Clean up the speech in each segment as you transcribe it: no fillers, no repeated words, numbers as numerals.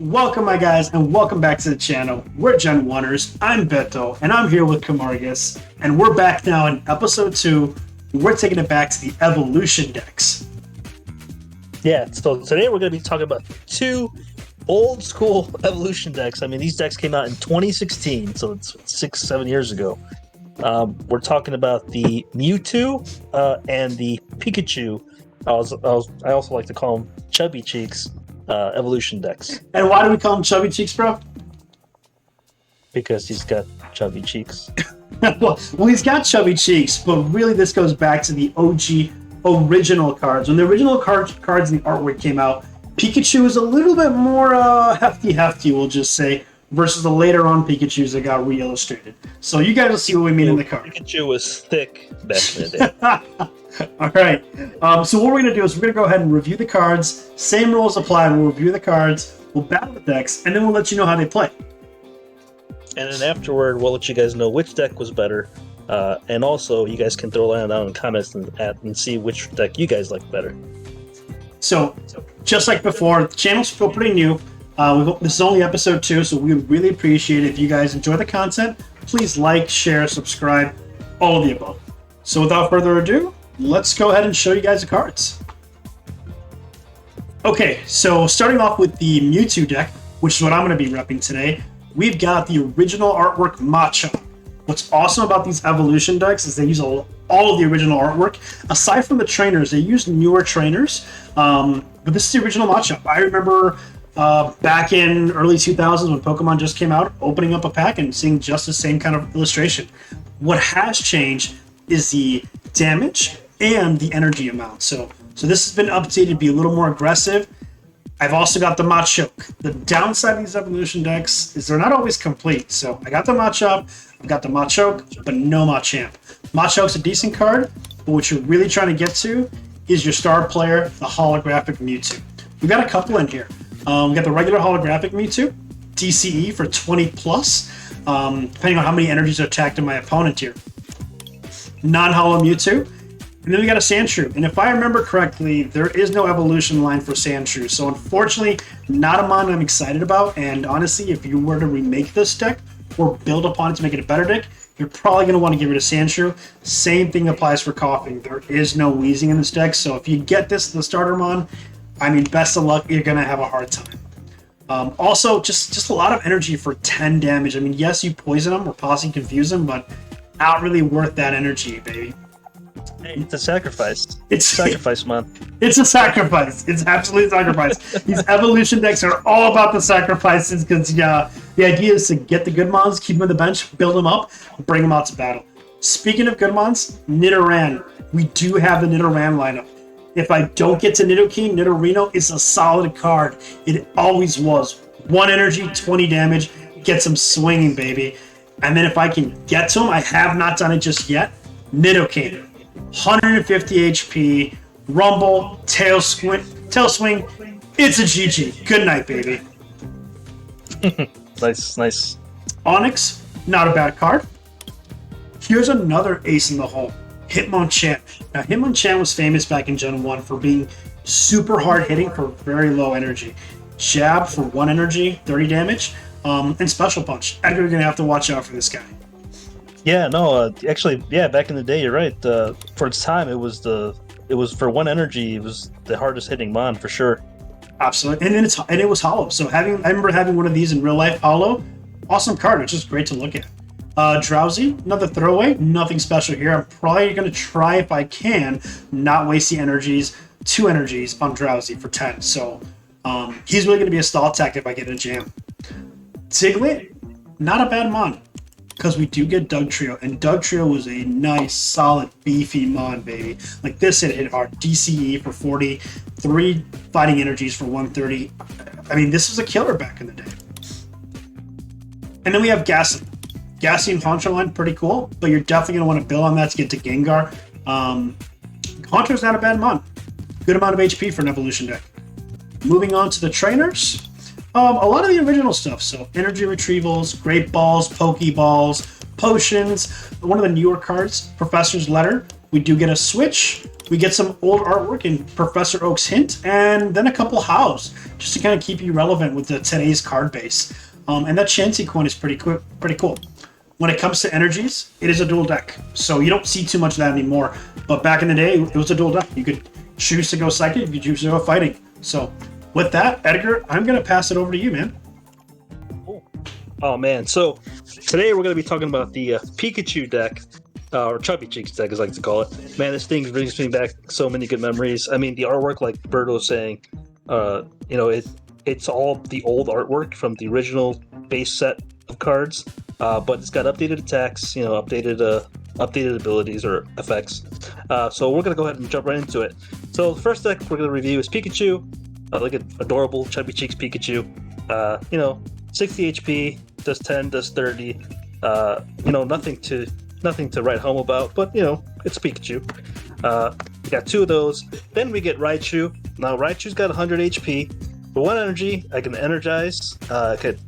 Welcome, my guys, and welcome back to the channel. We're Gen 1ers. I'm Beto, and I'm here with Camargus, and we're back now in episode 2. We're taking it back to the Evolution decks. Yeah, so today we're going to be talking about two old school Evolution decks. I mean, these decks came out in 2016, so it's 6-7 years ago. We're talking about the Mewtwo and the Pikachu. I also like to call them Chubby Cheeks Evolution decks. And why do we call him Chubby Cheeks, bro? Because he's got chubby cheeks. well, he's got chubby cheeks, but really this goes back to the OG original cards. When the original cards in the artwork came out, Pikachu was a little bit more hefty, we'll just say, versus the later on Pikachus that got re-illustrated. So you guys will see what we mean in the card. Pikachu was thick back in the day. All right. So what we're going to do is we're going to go ahead and review the cards. Same rules apply. We'll review the cards, we'll battle the decks, and then we'll let you know how they play. And then afterward, we'll let you guys know which deck was better. And also, you guys can throw a line down in the comments and see which deck you guys like better. So, just like before, the channel's still pretty new. This is only episode 2, so we would really appreciate it if you guys enjoy the content. Please like, share, subscribe, all of the above. So without further ado, let's go ahead and show you guys the cards. Okay, so starting off with the Mewtwo deck, which is what I'm going to be repping today, we've got the original artwork Machop. What's awesome about these Evolution decks is they use all of the original artwork. Aside from the trainers, they use newer trainers, but this is the original Machop. I remember back in early 2000s when Pokemon just came out, opening up a pack and seeing just the same kind of illustration. What has changed is the damage and the energy amount. So this has been updated to be a little more aggressive. I've also got the Machop. The downside of these Evolution decks is they're not always complete. So I got the Machop, I've got the Machop, but no Machamp. Machop's a decent card, but what you're really trying to get to is your star player, the holographic Mewtwo. We've got a couple in here. We've got the regular holographic Mewtwo, DCE for 20 plus, depending on how many energies are attacked in my opponent here. Non-holo Mewtwo. And then we got a Sandshrew. And if I remember correctly, there is no evolution line for Sandshrew. So unfortunately, not a mon I'm excited about. And honestly, if you were to remake this deck or build upon it to make it a better deck, you're probably going to want to get rid of Sandshrew. Same thing applies for Coughing. There is no Wheezing in this deck. So if you get this, the starter mon, I mean, best of luck. You're going to have a hard time. Also, just a lot of energy for 10 damage. I mean, yes, you poison them or possibly confuse them, but not really worth that energy, baby. It's a sacrifice. It's a sacrifice, man. It's a sacrifice. It's absolutely a sacrifice. These Evolution decks are all about the sacrifices because the idea is to get the good mons, keep them on the bench, build them up, bring them out to battle. Speaking of good mons, Nidoran. We do have the Nidoran lineup. If I don't get to Nidoking, Nidorino is a solid card. It always was. 1 energy, 20 damage, gets him swinging, baby. And then if I can get to him, I have not done it just yet, Nidoking. 150 HP, Rumble, Tail Swing. It's a GG. Good night, baby. Nice. Onyx, not a bad card. Here's another ace in the hole, Hitmonchan. Now, Hitmonchan was famous back in Gen 1 for being super hard hitting for very low energy. Jab for 1 energy, 30 damage, and Special Punch. Edgar, you're going to have to watch out for this guy. Yeah, no, actually, yeah, back in the day, you're right. For its time, it was for 1 energy, it was the hardest hitting mon for sure. Absolutely, and it was hollow. So I remember having one of these in real life, hollow. Awesome card. It's just great to look at. Drowsy, another throwaway. Nothing special here. I'm probably going to try, if I can, not waste the energies. 2 energies on Drowsy for 10. So he's really going to be a stall tactic if I get in a jam. Diglett, not a bad mon. Because we do get Dugtrio, and Dugtrio was a nice, solid, beefy mon, baby. Like this, it hit hard. DCE for 40, 3 fighting energies for 130. I mean, this was a killer back in the day. And then we have Gassy. Gassy and Haunter line, pretty cool, but you're definitely going to want to build on that to get to Gengar. Haunter's not a bad mon. Good amount of HP for an Evolution deck. Moving on to the trainers. A lot of the original stuff, so energy retrievals, great balls, pokeballs, potions. One of the newer cards, Professor's Letter, We do get a switch. We get some old artwork in Professor Oak's Hint, and then a couple hows, just to kind of keep you relevant with today's card base. And that Chansey coin is pretty cool. When it comes to energies, it is a dual deck, so you don't see too much of that anymore. But back in the day, it was a dual deck. You could choose to go Psychic, you could choose to go Fighting. So with that, Edgar, I'm going to pass it over to you, man. Cool. Oh, man. So today we're going to be talking about the Pikachu deck, or Chubby Cheeks deck, as I like to call it. Man, this thing brings me back so many good memories. I mean, the artwork, like Birdo was saying, it's all the old artwork from the original base set of cards, but it's got updated attacks, updated abilities or effects. So we're going to go ahead and jump right into it. So the first deck we're going to review is Pikachu. Like an adorable Chubby Cheeks Pikachu. 60 HP, does 10, does 30. Nothing to write home about, but it's Pikachu. We got 2 of those. Then we get Raichu. Now Raichu's got 100 HP. For 1 energy, I can energize.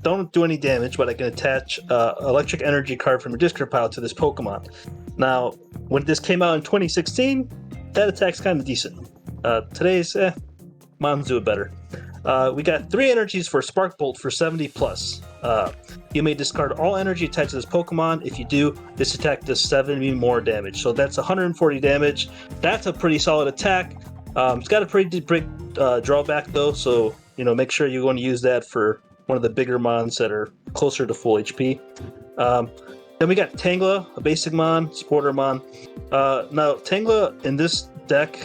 Don't do any damage, but I can attach electric energy card from your discard pile to this Pokemon. Now, when this came out in 2016, that attack's kind of decent. Today's, Mons do it better. We got 3 energies for Spark Bolt for 70 plus. You may discard all energy attached to this Pokemon. If you do, this attack does 70 more damage. So that's 140 damage. That's a pretty solid attack. It's got a pretty big drawback though, so make sure you're going to use that for one of the bigger mons that are closer to full HP. Then we got Tangela, a basic mon, supporter mon. Now Tangela in this deck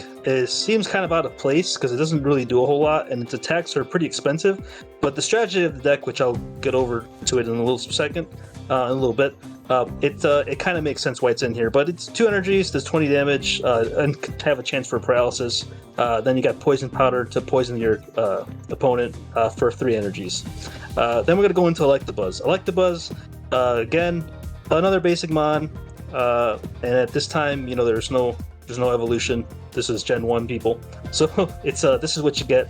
seems kind of out of place because it doesn't really do a whole lot, and its attacks are pretty expensive. But the strategy of the deck, which I'll get over to it in a little bit, it kind of makes sense why it's in here. But it's 2 energies, does 20 damage, and can have a chance for paralysis. Then you got Poison Powder to poison your opponent for 3 energies. Then we're gonna go into Electabuzz. Electabuzz, again, another basic mon, and at this time, there's no evolution. This is Gen 1 people. So this is what you get.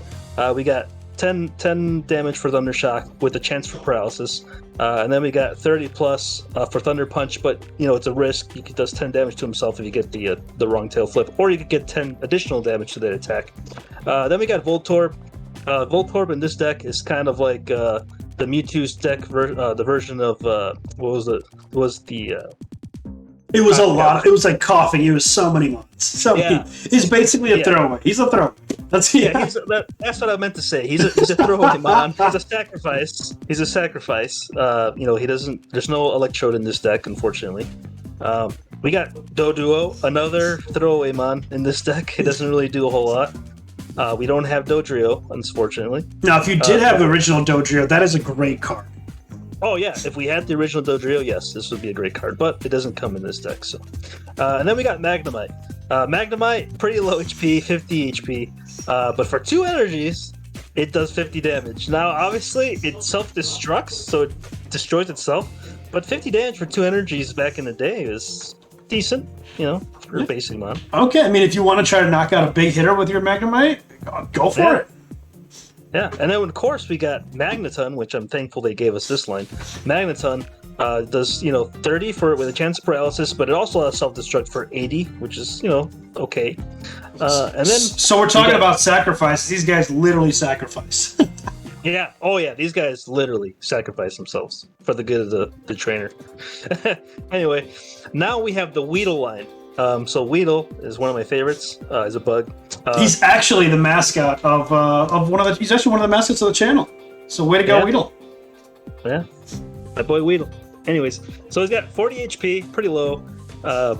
We got 10 damage for Thunder Shock with a chance for paralysis. And then we got 30 plus for Thunder Punch, but it's a risk. He does 10 damage to himself if you get the wrong tail flip, or you could get 10 additional damage to that attack. Then we got Voltorb. Voltorb in this deck is kind of like the Mewtwo's deck, the version of what was it? It was a lot. It was like coughing. It was so many months. He's basically a throwaway. He's a throwaway. That's what I meant to say. He's a throwaway mon. He's a sacrifice. He doesn't. There's no Electrode in this deck, unfortunately. We got Doduo, another throwaway mon in this deck. It doesn't really do a whole lot. We don't have Dodrio, unfortunately. Now, if you did have the original Dodrio, that is a great card. Oh yeah, if we had the original Dodrio, yes, this would be a great card, but it doesn't come in this deck. So, and then we got Magnemite. Magnemite, pretty low HP, 50 HP, but for 2 energies, it does 50 damage. Now, obviously, it self-destructs, so it destroys itself, but 50 damage for 2 energies back in the day is decent, for a basic mon. Okay, I mean, if you want to try to knock out a big hitter with your Magnemite, go for it. Yeah, and then of course we got Magneton, which I'm thankful they gave us this line. Magneton does 30 for with a chance of paralysis, but it also has self-destruct for 80, which is okay. And then so we're talking about sacrifice. These guys literally sacrifice. Yeah. Oh yeah, these guys literally sacrifice themselves for the good of the trainer. Anyway, now we have the Weedle line. So Weedle is one of my favorites. Is a bug. He's actually the mascot of He's actually one of the mascots of the channel. So way to go, Weedle. Yeah, my boy Weedle. Anyways, so he's got 40 HP, pretty low.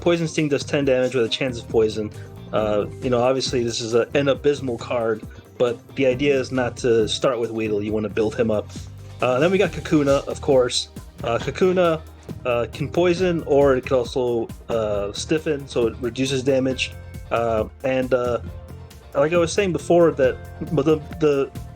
Poison Sting does 10 damage with a chance of poison. Obviously this is an abysmal card, but the idea is not to start with Weedle. You want to build him up. Then we got Kakuna, of course. Kakuna can poison, or it can also stiffen, so it reduces damage. And like I was saying before, that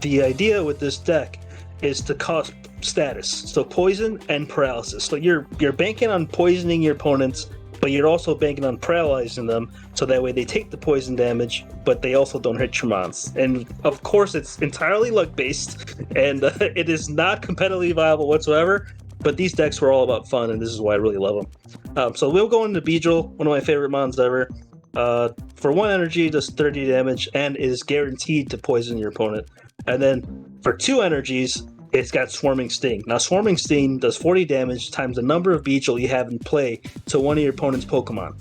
the idea with this deck is to cost status, so poison and paralysis. So you're banking on poisoning your opponents, but you're also banking on paralyzing them, so that way they take the poison damage, but they also don't hit your mons. And of course, it's entirely luck based, and it is not competitively viable whatsoever. But these decks were all about fun, and this is why I really love them. So we'll go into Beedrill, one of my favorite mons ever. For 1 energy, does 30 damage and is guaranteed to poison your opponent. And then for 2 energies, it's got Swarming Sting. Now, Swarming Sting does 40 damage times the number of Beedrill you have in play to one of your opponent's Pokemon.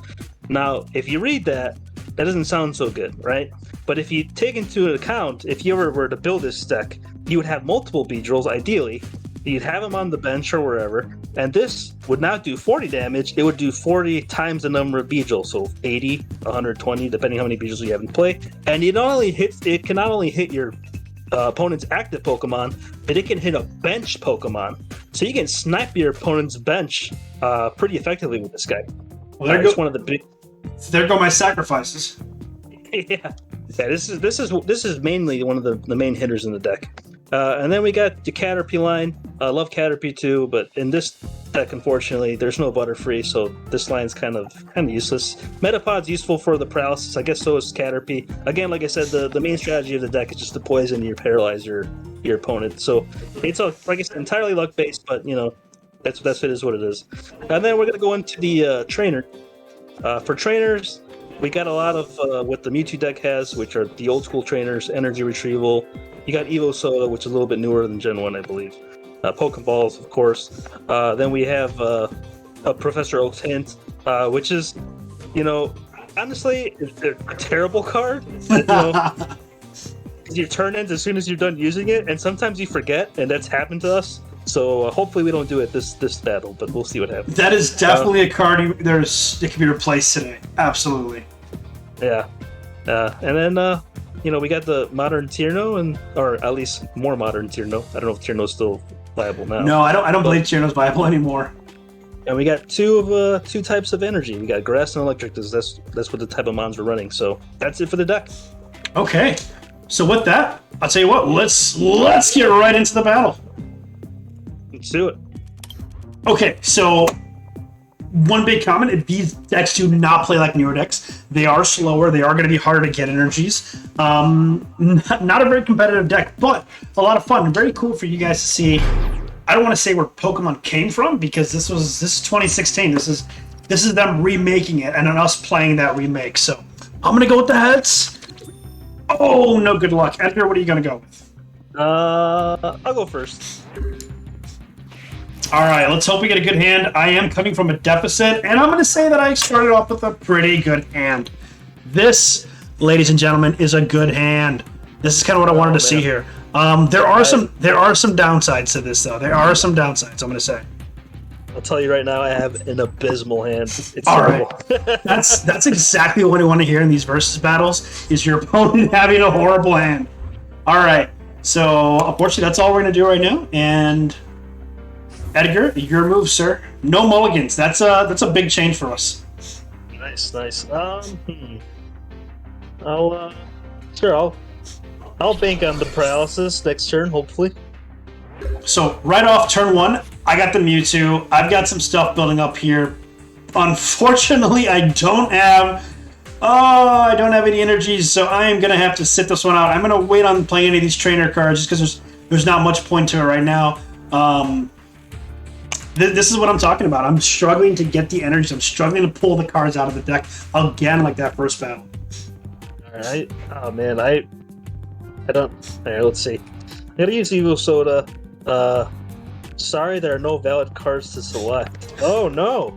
Now, if you read that, that doesn't sound so good, right? But if you take into account, if you ever were to build this deck, you would have multiple Beedrills, ideally. You'd have them on the bench or wherever, and this would not do 40 damage. It would do 40 times the number of Beedrill, so 80, 120, depending how many Beedrills you have in play. And it can not only hit your opponent's active Pokemon, but it can hit a bench Pokemon. So you can snipe your opponent's bench pretty effectively with this guy. Well, there one of the big. There go my sacrifices. Yeah. This is mainly one of the main hitters in the deck. And then we got the Caterpie line. I love Caterpie too, but in this deck, unfortunately, there's no Butterfree, so this line's kind of useless. Metapod's useful for the paralysis. I guess so is Caterpie. Again, like I said, the main strategy of the deck is just to poison or paralyze your opponent. So it's like I said, entirely luck based, but that's it is what it is. And then we're gonna go into the trainer. For trainers, we got a lot of what the Mewtwo deck has, which are the old school trainers, energy retrieval. You got Evo Soda, which is a little bit newer than Gen 1, I believe. Pokeballs, of course. Then we have Professor Oak's Hint, which is, honestly, a terrible card. You turn ends as soon as you're done using it, and sometimes you forget, and that's happened to us. So hopefully we don't do it this battle, but we'll see what happens. That is definitely a card it can be replaced today. Absolutely. Yeah. And then we got the modern Tierno, or at least more modern Tierno. I don't know if Tierno's still viable now. No, I don't believe Tierno's viable anymore. And we got two types of energy. We got grass and electric. That's what the type of mons we're running. So that's it for the deck. Okay. So with that, I'll tell you what. Let's get right into the battle. Let's do it. Okay, so one big comment, these decks do not play like newer decks. They are slower. They are going to be harder to get energies. Not a very competitive deck, but a lot of fun. Very cool for you guys to see. I don't want to say where Pokemon came from, because this is 2016. This is them remaking it and then us playing that remake. So I'm going to go with the heads. Oh, no good luck. Edgar, what are you going to go with? I'll go first. All right, let's hope we get a good hand. I am coming from a deficit, and I'm going to say that I started off with a pretty good hand. This, ladies and gentlemen, is a good hand. This is kind of what I wanted to see here. There are some downsides to this, though. There are some downsides, I'm going to say. I'll tell you right now, I have an abysmal hand. It's all terrible. Right. That's exactly what I want to hear in these versus battles, is your opponent having a horrible hand. All right, so unfortunately, that's all we're going to do right now, and Edgar, your move, sir. No mulligans. That's a big change for us. Nice. I'll bank on the paralysis next turn, hopefully. So right off turn 1, I got the Mewtwo. I've got some stuff building up here. Unfortunately, I don't have any energies, so I am gonna have to sit this one out. I'm gonna wait on playing any of these trainer cards just because there's not much point to it right now. This is what I'm talking about. I'm struggling to get the energies. I'm struggling to pull the cards out of the deck again, like that first battle. All right. Oh man, I don't. All right, let's see. I'm gonna use Evo Soda. Sorry, there are no valid cards to select. Oh no!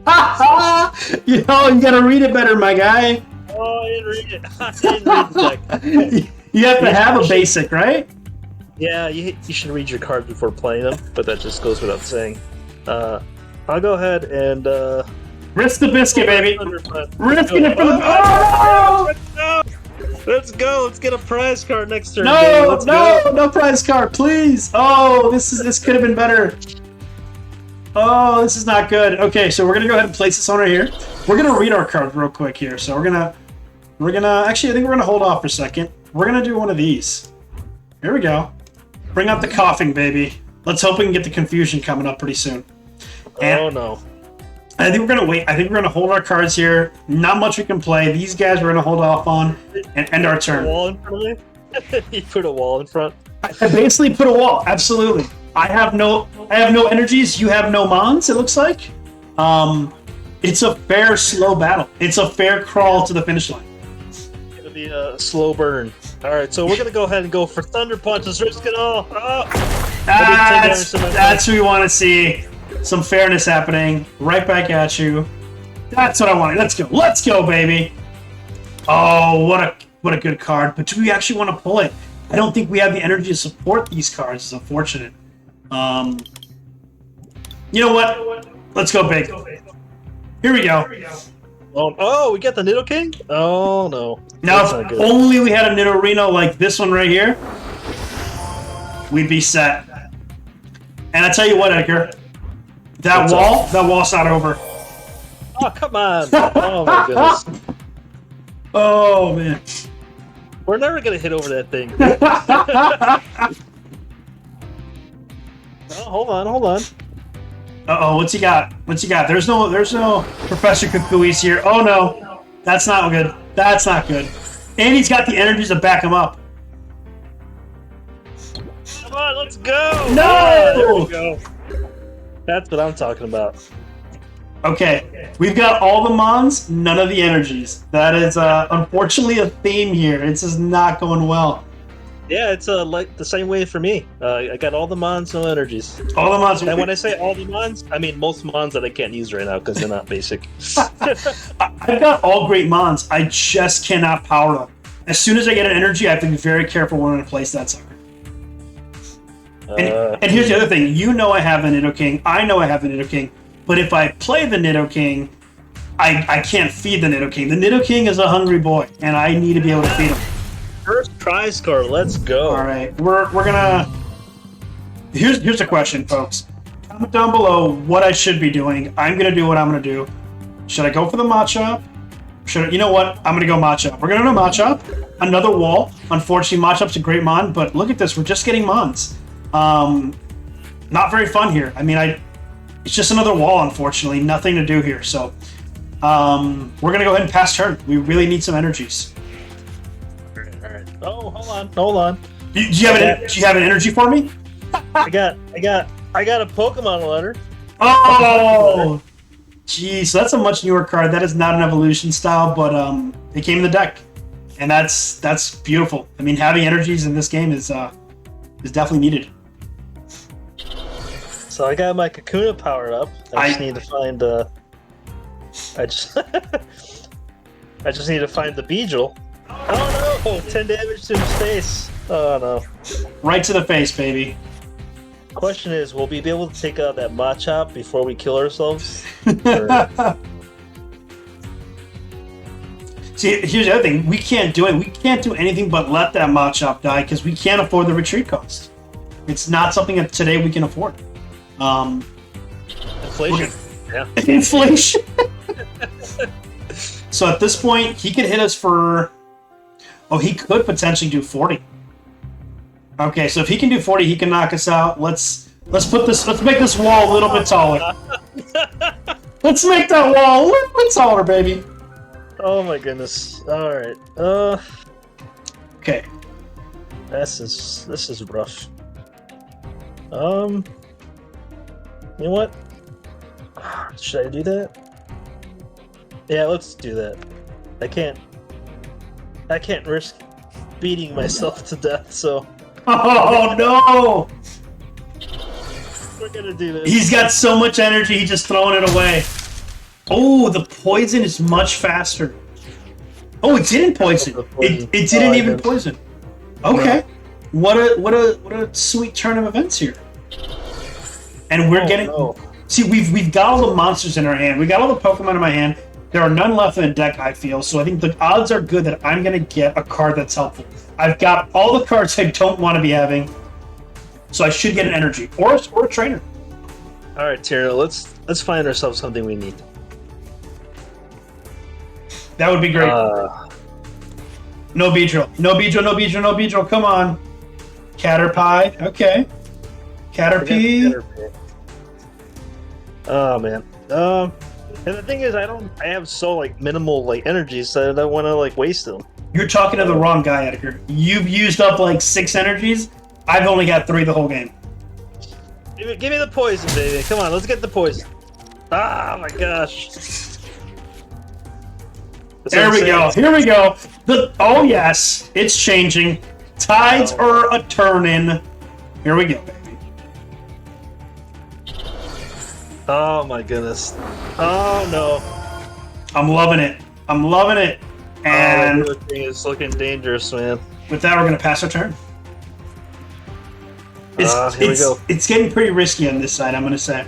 You gotta read it better, my guy. Oh, I didn't read it. I didn't read the deck. You have to have a basic, right? Yeah, you should read your cards before playing them, but that just goes without saying. I'll go ahead and risk the biscuit, baby. Risking it for the. Oh! Let's go. Let's get a prize card next turn. No prize card, please. Oh, this could have been better. Oh, this is not good. Okay, so we're gonna go ahead and place this on right here. We're gonna read our cards real quick here. So we're gonna actually, I think we're gonna hold off for a second. We're gonna do one of these. Here we go. Bring out the coughing, baby. Let's hope we can get the confusion coming up pretty soon. And oh no. I think we're gonna wait. I think we're gonna hold our cards here. Not much we can play. These guys we're gonna hold off on and end our turn. A wall in front of me? You put a wall in front? I basically put a wall. Absolutely. I have no energies. You have no mons. It looks like. It's a fair slow battle. It's a fair crawl to the finish line. It's gonna be a slow burn. All right, so we're gonna go ahead and go for Thunder Punch. Let's risk it all. That's what we want to see. Some fairness happening. Right back at you. That's what I wanted. Let's go, baby. Oh, what a good card. But do we actually want to pull it? I don't think we have the energy to support these cards. It's unfortunate. You know what? Let's go big. Here we go. Oh, we got the Nidoking? Oh, no. Now, if only we had a Nidorino like this one right here, we'd be set. And I tell you what, Edgar, that wall's not over. Oh, come on. Oh, my goodness. Oh, man. We're never going to hit over that thing. Oh, hold on. Uh-oh, what's he got? There's no Professor Kukui's here. Oh, no. That's not good. And he's got the energies to back him up. Come on, let's go! No! There we go. That's what I'm talking about. Okay, we've got all the Mons, none of the energies. That is unfortunately a theme here. It's just not going well. Yeah, it's like the same way for me. I got all the Mons, no energies. All the Mons. And when I say all the Mons, I mean most Mons that I can't use right now because they're not basic. I've got all great Mons. I just cannot power them. As soon as I get an energy, I have to be very careful when I place that sucker. And here's the other thing. You know I have a Nidoking. I know I have a Nidoking. But if I play the Nidoking, I can't feed the Nidoking. The Nidoking is a hungry boy, and I need to be able to feed him. First try score, let's go. All right, we're gonna. Here's a question, folks. Comment down below what I should be doing. I'm gonna do what I'm gonna do. Should I go for the Machop? You know what? I'm gonna go Machop. We're gonna go Machop. Another wall. Unfortunately, Machop's a great Mon, but look at this. We're just getting Mons. Not very fun here. I mean, it's just another wall, unfortunately. Nothing to do here. So we're gonna go ahead and pass turn. We really need some energies. Oh, hold on. Do you have an energy for me? I got a Pokemon letter. Oh, geez, so that's a much newer card. That is not an evolution style, but it came in the deck, and that's beautiful. I mean, having energies in this game is definitely needed. So I got my Kakuna powered up. I just need to find I just need to find the Beedrill. Oh no! 10 damage to his face. Oh no! Right to the face, baby. Question is, will we be able to take out that Machop before we kill ourselves? See, here's the other thing. We can't do it. We can't do anything but let that Machop die because we can't afford the retreat cost. It's not something that today we can afford. Inflation. Yeah. Inflation. So at this point, he could hit us for... Oh, he could potentially do 40. Okay, so if he can do 40, he can knock us out. Let's make this wall a little bit taller. Let's make that wall a little bit taller, baby. Oh my goodness. Alright. Okay. This is rough. You know what? Should I do that? Yeah, let's do that. I can't risk beating myself to death, so... Oh, no! We're gonna do this. He's got so much energy, he's just throwing it away. Oh, the poison is much faster. Oh, it didn't poison. It didn't even poison. Okay. What a sweet turn of events here. And we're getting... No. See, we've got all the monsters in our hand. We got all the Pokemon in my hand. There are none left in the deck, I feel, so I think the odds are good that I'm going to get a card that's helpful. I've got all the cards I don't want to be having, so I should get an energy or a trainer. All right, Tierno, let's find ourselves something we need. That would be great. No Beedrill, come on. Caterpie, okay. Caterpie. Oh, man. And the thing is, I have so minimal energies that I don't want to waste them. You're talking to the wrong guy, Edgar. You've used up 6 energies. I've only got 3 the whole game. Give me the poison, baby. Come on, let's get the poison. Ah, my gosh. There we go. Here we go. Oh yes, it's changing. Tides are a turning. Here we go, baby. Oh my goodness. Oh no. I'm loving it. I'm loving it. And the thing is looking dangerous, man. With that, we're gonna pass our turn. Here we go. It's getting pretty risky on this side, I'm gonna say.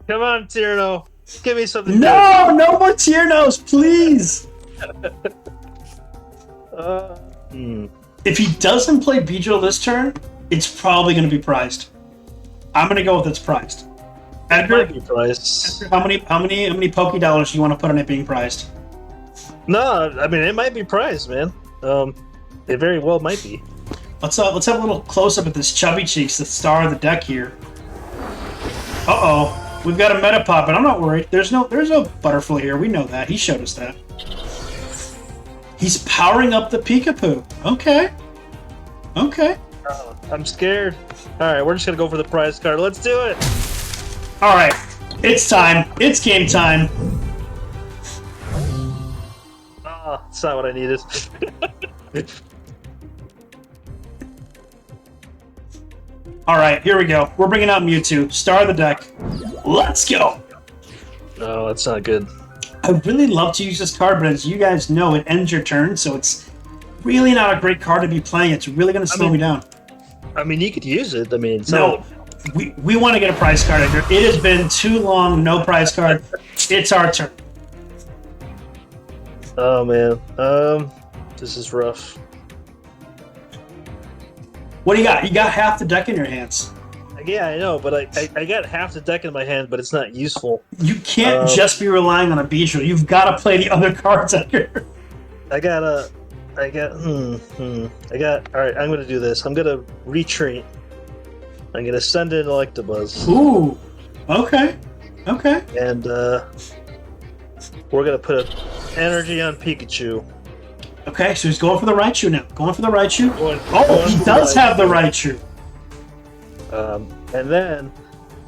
Come on, Tierno. Give me something. No more Tiernos, please. If he doesn't play Beedrill this turn, it's probably going to be prized. I'm going to go with it's prized. Edgar, Might be prized. Edgar, how many Poké dollars do you want to put on it being prized? No, I mean it might be prized, man. It very well might be. Let's have a little close up at this Chubby Cheeks, the star of the deck here. We've got a Metapod, but I'm not worried. There's no Butterfly here. We know that. He showed us that. He's powering up the Pikachu. Okay. I'm scared. All right, we're just gonna go for the prize card. Let's do it. All right, it's time. It's game time. Oh, it's not what I needed. All right, here we go. We're bringing out Mewtwo, star of the deck. Let's go. No, that's not good. I really love to use this card, but as you guys know, it ends your turn, so it's really not a great card to be playing. It's really going to slow me down. I mean, you could use it. I mean, we want to get a prize card, Edgar. It has been too long, no prize card. It's our turn. Oh man, this is rough. What do you got? You got half the deck in your hands. Yeah, I know, but I got half the deck in my hand, but it's not useful. You can't just be relying on a Beedrill. You've got to play the other cards, Edgar. All right, I'm gonna do this. I'm gonna retreat. I'm gonna send in Electabuzz. Ooh, okay. And we're gonna put energy on Pikachu. Okay, so he's going for the Raichu now. Going for the Raichu. Going He does have the Raichu. And then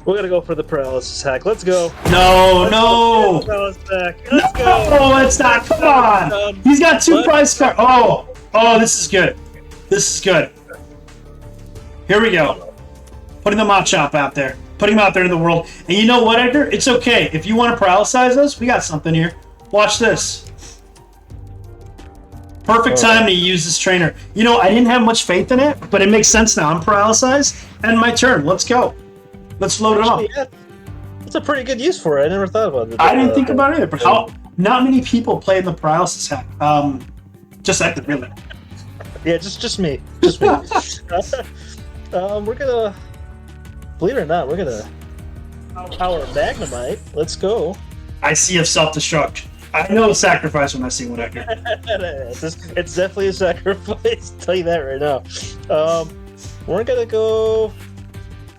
we're gonna go for the paralysis hack. Let's go. No. Paralysis hack. Let's go. Oh, let's not. Come on. He's got two prize cards. Oh, this is good. Here we go. Putting the Machop out there. Putting him out there in the world. And you know what, Edgar? It's okay. If you want to paralyze us, we got something here. Watch this. Perfect time to use this trainer. You know, I didn't have much faith in it, but it makes sense now. I'm paralyzed, and my turn. Let's go. Let's load it up. Yeah, it's a pretty good use for it. I never thought about it. I didn't think about it either, but not many people play in the paralysis hack. Just Edgar, really. Yeah, just me. Just me. We're gonna, believe it or not, we're gonna power Magnemite. Let's go. I see a self-destruct. I know sacrifice when I see one, Edgar. It's definitely a sacrifice. I'll tell you that right now. We're gonna go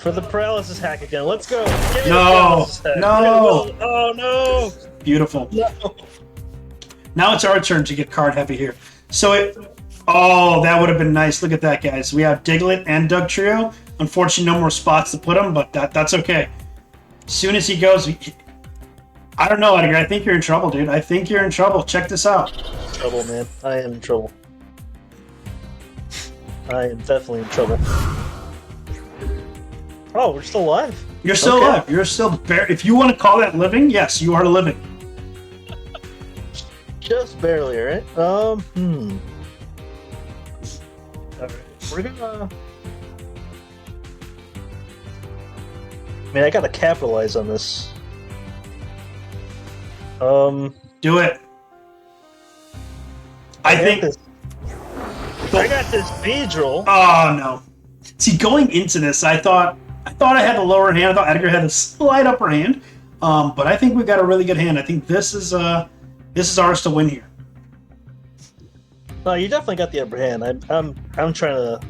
for the paralysis hack again. Let's go. Give me the paralysis hack. No. Oh no. Beautiful. No. Now it's our turn to get card heavy here. That would have been nice. Look at that, guys. We have Diglett and Dugtrio. Unfortunately, no more spots to put them, but that's okay. As soon as he goes, I don't know, Edgar. I think you're in trouble, dude. I think you're in trouble. Check this out. Trouble, man. I am in trouble. I am definitely in trouble. Oh, we're still alive. You're still alive. You're still if you want to call that living, yes, you are living. Just barely, right? All right. We're gonna. Man, I gotta capitalize on this. Do it. I think I got this Beedrill. Oh no! See, going into this, I thought I had the lower hand. I thought Edgar had a slight upper hand, but I think we've got a really good hand. I think this is ours to win here. No, you definitely got the upper hand. I'm trying to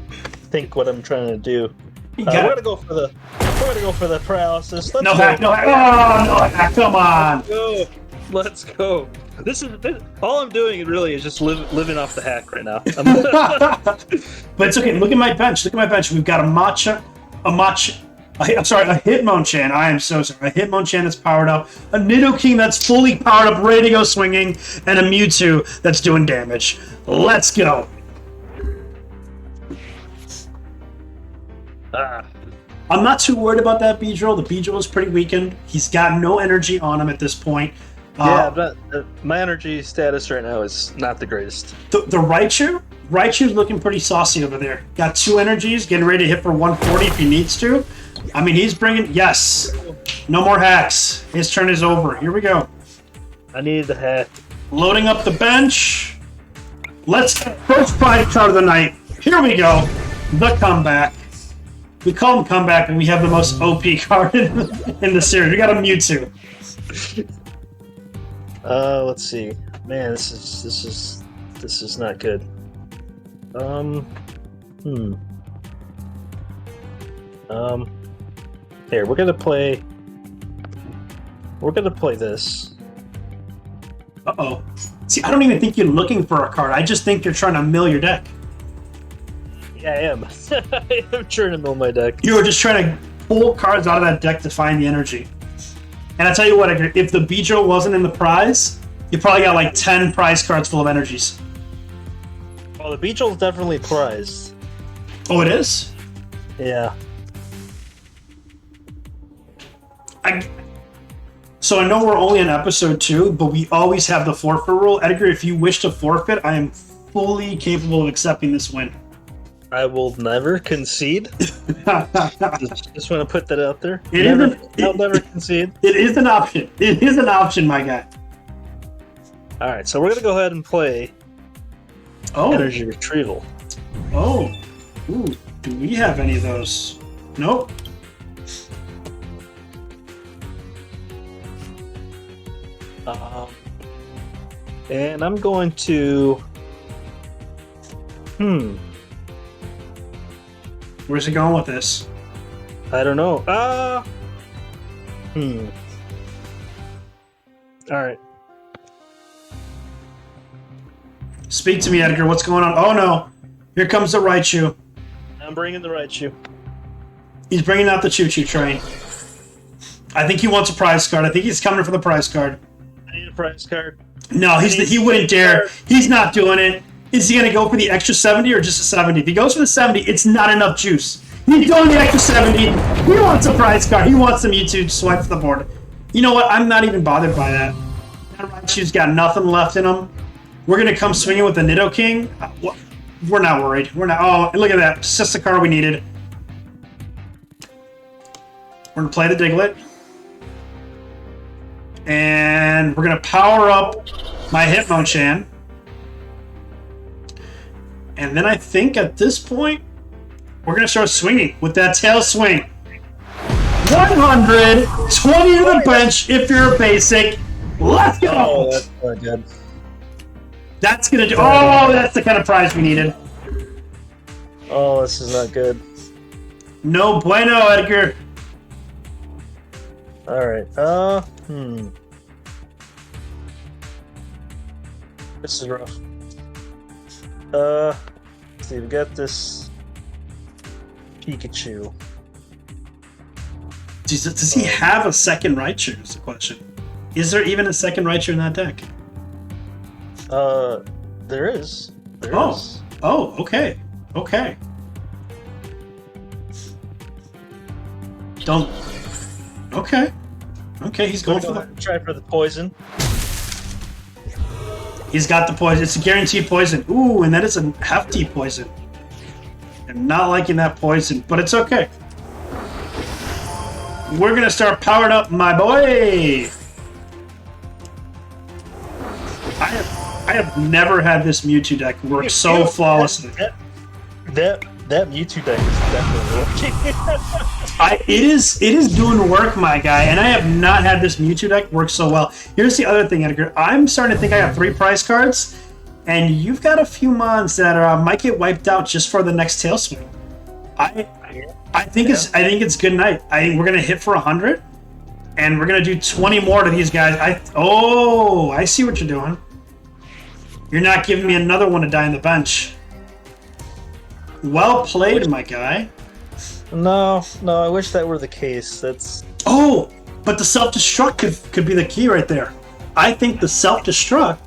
think what I'm trying to do. We're gonna go for the paralysis. No hack! Oh no hack! Come on! Let's go. This all I'm doing really is just living off the hack right now. But it's okay. Look at my bench. We've got a I'm sorry, a Hitmonchan. I am so sorry. A Hitmonchan that's powered up, a Nidoking that's fully powered up, ready to go swinging, and a Mewtwo that's doing damage. Let's go. I'm not too worried about that Beedrill. The Beedrill is pretty weakened. He's got no energy on him at this point. Yeah, but my energy status right now is not the greatest. The Raichu's looking pretty saucy over there. Got 2 energies, getting ready to hit for 140 if he needs to. I mean, he's bringing... Yes. No more hacks. His turn is over. Here we go. I needed the hack. Loading up the bench. Let's get first prize card of the night. Here we go. The comeback. We call him comeback, and we have the most OP card in the series. We got a Mewtwo. Let's see. Man, this is not good. Here, we're gonna play this. Uh-oh. See, I don't even think you're looking for a card. I just think you're trying to mill your deck. Yeah, I am. I'm trying to mill my deck. You were just trying to pull cards out of that deck to find the energy. And I tell you what, if the Beedrill wasn't in the prize, you probably got like 10 prize cards full of energies. Oh, the Beedrill's definitely prized. Oh, it is? Yeah. So I know we're only on episode 2, but we always have the forfeit rule. Edgar, if you wish to forfeit, I am fully capable of accepting this win. I will never concede. Just want to put that out there. I'll never concede. It is an option. It is an option, my guy. All right, so we're gonna go ahead and play energy retrieval. Oh, ooh, do we have any of those? Nope. And I'm going to. Where's it going with this? I don't know. All right. Speak to me, Edgar. What's going on? Oh no! Here comes the Raichu. I'm bringing the Raichu. He's bringing out the choo-choo train. I think he wants a prize card. I think he's coming for the prize card. I need a prize card. No, he wouldn't dare. He's not doing it. Is he going to go for the extra 70 or just a 70? If he goes for the 70, it's not enough juice. He's going the extra 70. He wants a prize card. He wants the Mewtwo to swipe for the board. You know what? I'm not even bothered by that. That Raichu's got nothing left in him. We're going to come swinging with the Nidoking. We're not worried. We're not. Oh, and look at that. It's just the card we needed. We're going to play the Diglett. And we're going to power up my Hitmonchan. And then I think at this point, we're going to start swinging with that tail swing. 100, 20 to the bench if you're a basic. Let's go! Oh, that's not good. That's going to do... Oh, that's the kind of prize we needed. Oh, this is not good. No bueno, Edgar. All right. This is rough. Let's see, we got this Pikachu. Does he have a second Raichu is the question. Is there even a second Raichu in that deck? There is. There is. Oh, okay. Okay. Don't... Okay. Okay, he's going for the... Try for the poison. He's got the poison. It's a guaranteed poison. Ooh, and that is a hefty poison. I'm not liking that poison, but it's okay. We're going to start powered up, my boy. I have never had this Mewtwo deck work so flawlessly. That Mewtwo deck is definitely working. It is doing work, my guy, and I have not had this Mewtwo deck work so well. Here's the other thing, Edgar. I'm starting to think I have 3 prize cards, and you've got a few mons that might get wiped out just for the next tail swing. I think it's good night. I think we're gonna hit for 100, and we're gonna do 20 more to these guys. I see what you're doing. You're not giving me another one to die on the bench. Well played, my guy. No, I wish that were the case. That's Oh, but the self-destruct could be the key right there. I think the self-destruct.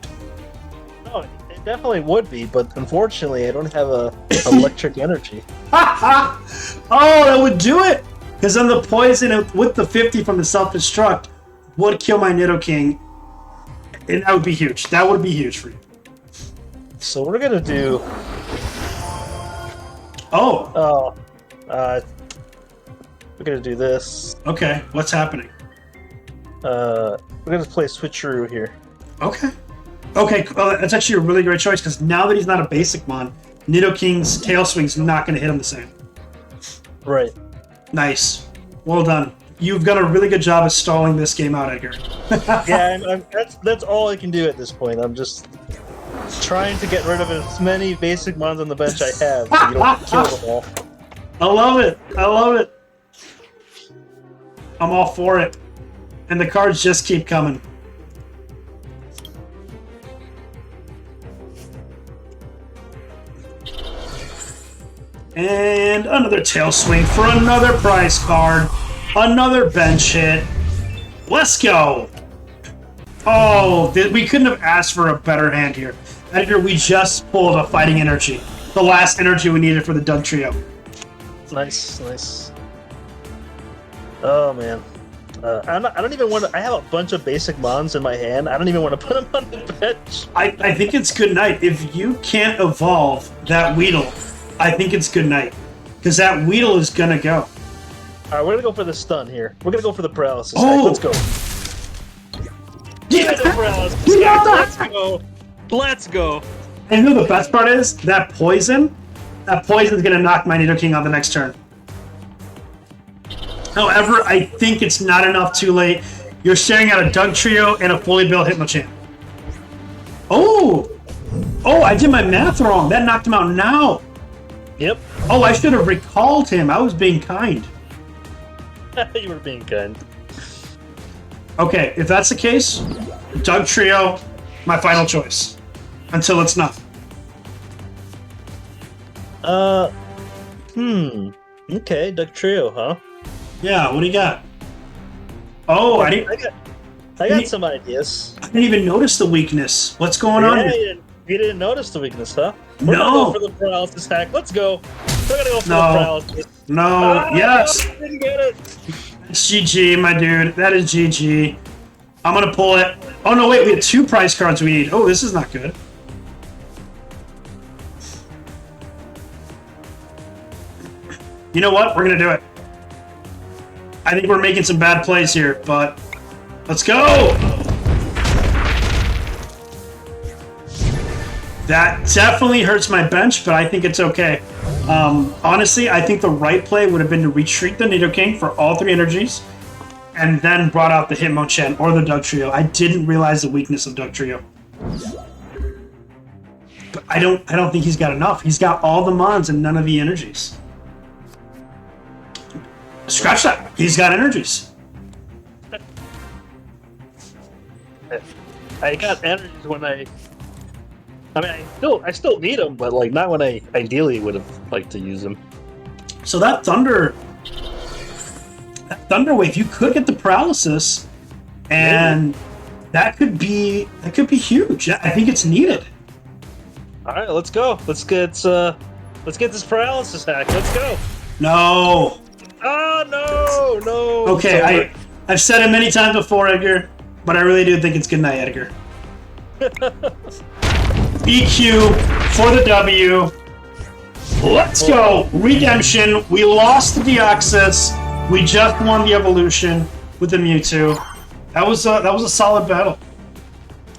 no, it definitely would be, but unfortunately, I don't have a electric energy. Oh, that would do it. Because then the poison with the 50 from the self-destruct would kill my Nidoking. And that would be huge. That would be huge for you. So we're gonna do. Oh. We're gonna do this. Okay. What's happening? We're gonna play switcheroo here. Okay. Okay. Well, that's actually a really great choice because now that he's not a basic mon, Nidoking's Tail Swing's not going to hit him the same. Right. Nice. Well done. You've done a really good job of stalling this game out, Edgar. Yeah, that's all I can do at this point. I'm just trying to get rid of as many basic mons on the bench I have, so you don't kill them all. I love it. I love it. I'm all for it. And the cards just keep coming. And another tail swing for another prize card. Another bench hit. Let's go. Oh, we couldn't have asked for a better hand here. Edgar, we just pulled a fighting energy. The last energy we needed for the Doug Trio. Nice. Oh man, I don't even want to. I have a bunch of basic mons in my hand. I don't even want to put them on the bench. I think it's good night. If you can't evolve that Weedle, I think it's good night. Because that Weedle is going to go. All right, we're going to go for the stun here. We're going to go for the paralysis. Oh! Let's go. Yeah! The paralysis. Let's go. And you know the best part is? That poison is going to knock my Nidoking on the next turn. However, I think it's not enough too late. You're staring at a Doug Trio and a fully built Hitmonchan. Oh! Oh, I did my math wrong. That knocked him out now. Yep. Oh, I should have recalled him. I was being kind. You were being kind. Okay, if that's the case, Doug Trio, my final choice. Until it's not. Okay, Doug Trio, huh? Yeah, what do you got? Oh, I got some ideas. I didn't even notice the weakness. What's going on here? You didn't notice the weakness, huh? We're No. gonna go for the paralysis hack. Let's go. We're gonna go for the paralysis. No, yes. I didn't get it. It's GG, my dude. That is GG. I'm gonna pull it. Oh no, wait, we have 2 prize cards we need. Oh, this is not good. You know what? We're gonna do it. I think we're making some bad plays here, but let's go! That definitely hurts my bench, but I think it's okay. Honestly, I think the right play would have been to retreat the Nidoking for all 3 energies, and then brought out the Hitmonchan or the Doug Trio. I didn't realize the weakness of Doug Trio. But I don't think he's got enough. He's got all the mons and none of the energies. Scratch that. He's got energies. I got energies when I still need them, but like not when I ideally would have liked to use them. So that Thunder Wave, you could get the paralysis, and that could be huge. I think it's needed. All right, let's go. Let's get this paralysis hack. Let's go. No. Oh no. Okay, I've said it many times before, Edgar, but I really do think it's good night, Edgar. EQ for the W. Let's go. Redemption. We lost the Deoxys. We just won the evolution with the Mewtwo. That was a solid battle.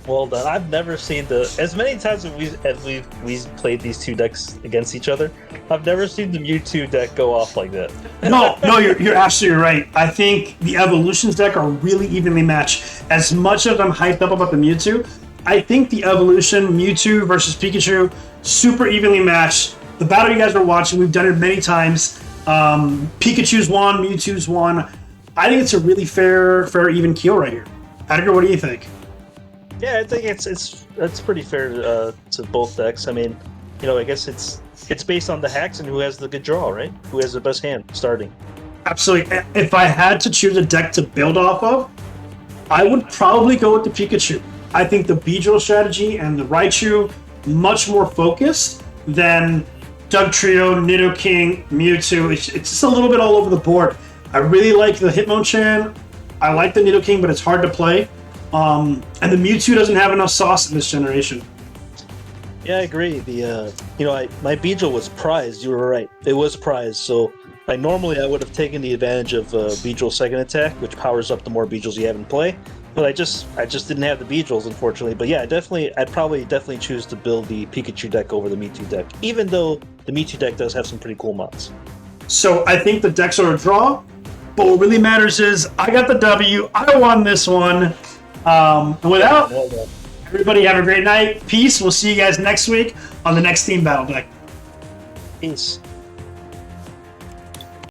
Well done. I've never seen as many times as we've played these 2 decks against each other. I've never seen the Mewtwo deck go off like that. No, you're absolutely right. I think the Evolutions deck are really evenly matched. As much as I'm hyped up about the Mewtwo, I think the Evolution, Mewtwo versus Pikachu, super evenly matched. The battle you guys are watching, we've done it many times. Pikachu's won, Mewtwo's won. I think it's a really fair, even keel right here. Edgar, what do you think? Yeah, I think it's pretty fair to both decks. I mean, I guess it's it's based on the hacks and who has the good draw, right? Who has the best hand starting. Absolutely. If I had to choose a deck to build off of, I would probably go with the Pikachu. I think the Beedrill strategy and the Raichu much more focused than Dugtrio, Nidoking, Mewtwo. It's just a little bit all over the board. I really like the Hitmonchan. I like the Nidoking, but it's hard to play. And the Mewtwo doesn't have enough sauce in this generation. Yeah, I agree. My Beedrill was prized. You were right. It was prized. So, normally I would have taken the advantage of Beedrill's second attack, which powers up the more Beedrills you have in play. But I just didn't have the Beedrills, unfortunately. But yeah, I'd probably choose to build the Pikachu deck over the Mewtwo deck, even though the Mewtwo deck does have some pretty cool mods. So I think the decks are a draw, but what really matters is I got the W. I won this one. And without, everybody have a great night. Peace. We'll see you guys next week on the next Team Battle deck. Peace.